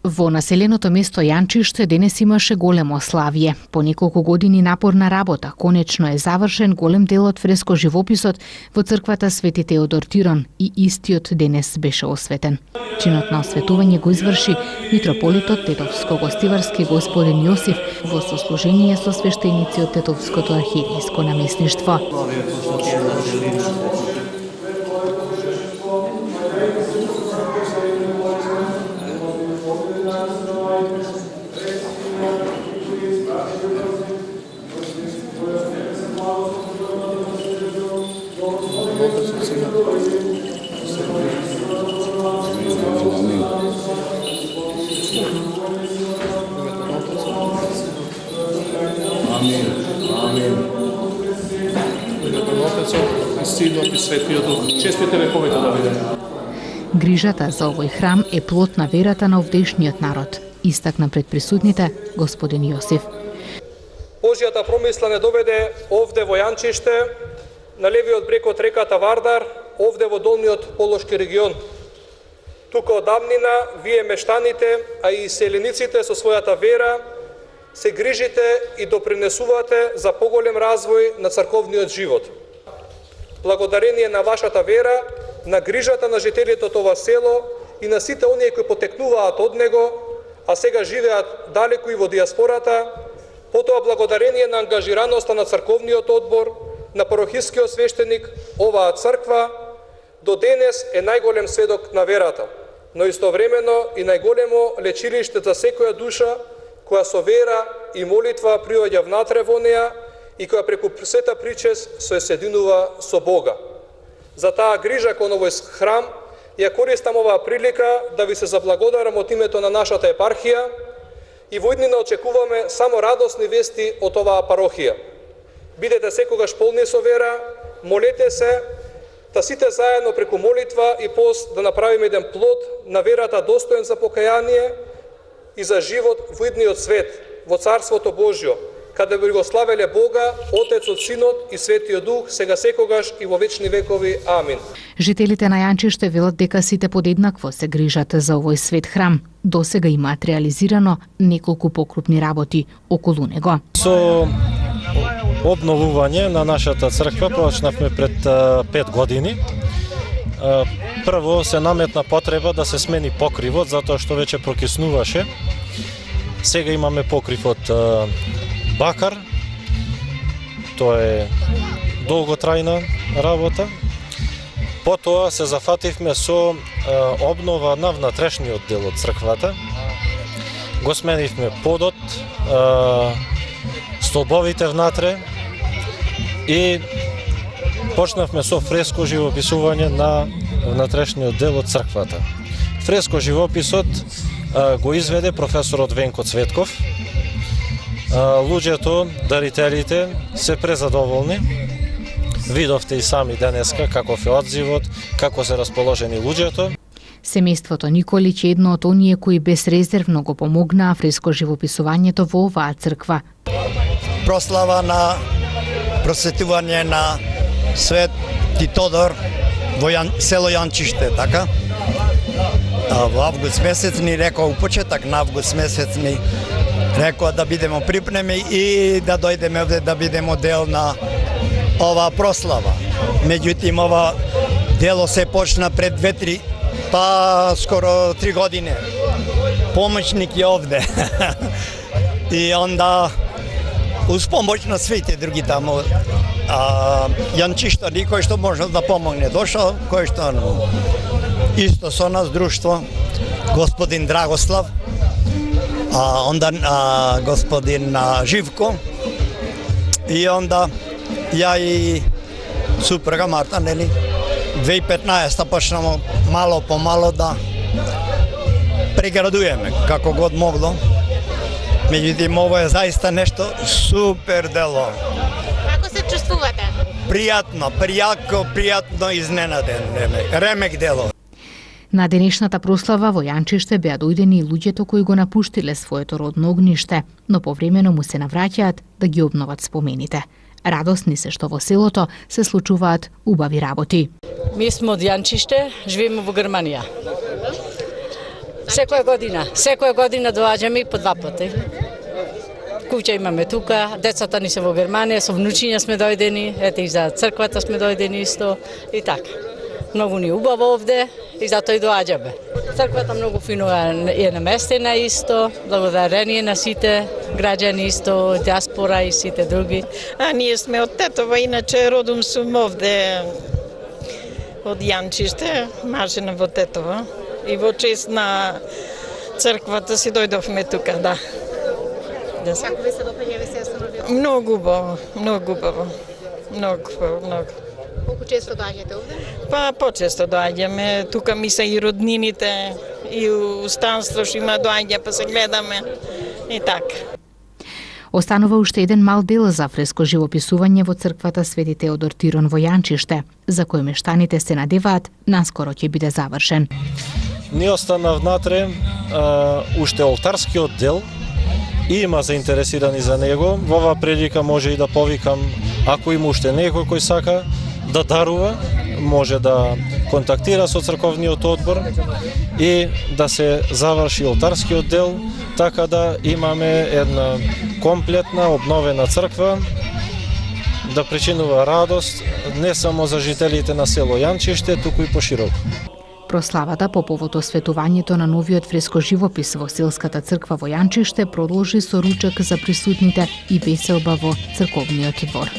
Во населеното место Јанчиште денес имаше големо славје. По неколку години напорна работа, конечно е завршен голем дел од фреско живописот во црквата Свети Теодор Тирон и истиот денес беше осветен. Чинот на осветување го изврши митрополитот Тетовско-Гостиварски господин Јосиф во сослужение со свештеници од Тетовското архиерејско наместништво. Грижата за овој храм е плод на верата на овдешниот народ, истакна пред присутните господин Јосиф. Божјата промисла не доведе овде во Јанчиште, на левиот брег од реката Вардар, овде во долниот Полошки регион. Тука од давнина вие мештаните, а и селениците со својата вера се грижите и допринесувате за поголем развој на црковниот живот. Благодарение на вашата вера, на грижата на жителите од ова село и на сите оние кои потекнуваат од него, а сега живеат далеку и во диаспората, потоа благодарение на ангажираноста на црковниот одбор, на парохискиот свештеник, оваа црква до денес е најголем сведок на верата, но истовремено и најголемо лечилиште за секоја душа која со вера и молитва приоѓа внатре во неа и која преку света причест се соединува со Бога. За таа грижа кон овој храм ја користам оваа прилика да ви се заблагодарам од името на нашата епархија и во иднина очекуваме само радосни вести од оваа парохија. Бидете секогаш полни со вера, молете се, да сите заедно преку молитва и пост да направиме еден плод на верата достоен за покаяние и за живот во идниот свет, во Царството Божјо, каде би го славеле Бога, Отецот, Синот и Светиот Дух, сега секогаш и во вечни векови. Амин. Жителите на Јанчиште велат дека сите подеднакво се грижат за овој свет храм. Досега имаат реализирано неколку покрупни работи околу него. Со обновување на нашата црква почнавме пред 5 години. Прво се наметна потреба да се смени покривот, затоа што веќе прокиснуваше. Сега имаме покрив од бакар. Тоа е долготрајна работа. Потоа се зафативме со обнова на внатрешниот дел од црквата. Го сменивме подот, столбовите внатре и почнавме со фреско живописување на внатрешниот дел од црквата. Фреско живописот го изведе професорот Венко Цветков. Луѓето, дарителите се презадоволни. Видовте и сами денеска каков е одзивот, како се расположени луѓето. Семејството Николич е едно од оние кои безрезервно го помогнаа фреско живописувањето во оваа црква. Прослава на просветување на Свети Тодор во село Јанчиште, така? Во август месец ни рекоа, у почеток на август месец ни рекоа да бидеме припнеми и да дојдеме овде да бидеме дел на оваа прослава. Меѓутоа ова дело се почна пред 2-3, па скоро 3 години. Помочник е овде. И онда уз помоќ на свите други таму, Јанчишто никој што можел да помогне. Дошол кој што исто со нас друштво, господин Драгослав, онда господин Живко и онда ја и супруга Марта, нели? 2015 почнемо мало по мало да преградуеме како год могло. Меѓутоа ова е заиста нешто супер дело. Како се чувствувате? Пријатно изненаден. Ремек дело. На денешната прослава во Јанчиште беа дојдени и луѓето кои го напуштиле своето родно огниште, но повремено му се навраќаат да ги обноват спомените. Радосни се што во селото се случуваат убави работи. Ми сме од Јанчиште, живееме во Германија. Секоја година доаѓаме по 2 пати. Куќа имаме тука, децата ни се во Германија, со внучиња сме дојдени, ете и за црквата сме дојдени исто и така. Многу ни убаво овде и затоа и доаѓаме. Црквата многу фино е наместена исто, благодарение на сите граѓани исто, диаспора и сите други. А ние сме од Тетова, иначе родом сум овде од Јанчиште, мажена во Тетова. И во чест на црквата си дојдовме тука, да. Како ви се допаѓа ви се станови? Многу убаво, многу убаво. Многу. Колку често доаѓате овде? Па почесто доаѓаме, тука ми се и роднините, и устанство што има доаѓа, па се гледаме и така. Останува уште еден мал дел за фреско живописување во црквата Свети Теодор Тирон во Јанчиште, за кој мештаните се надеваат наскоро ќе биде завршен. Ни остана внатре уште олтарскиот дел и има заинтересирани за него. Во оваа прилика може и да повикам, ако има уште некој кој сака да дарува, може да контактира со црковниот одбор и да се заврши олтарскиот дел, така да имаме една комплетна, обновена црква, да причинува радост не само за жителите на село Јанчиште, туку и пошироко. Прославата по повод осветувањето на новиот фреско живопис во селската црква во Јанчиште продолжи со ручек за присутните и веселба во црковниот двор.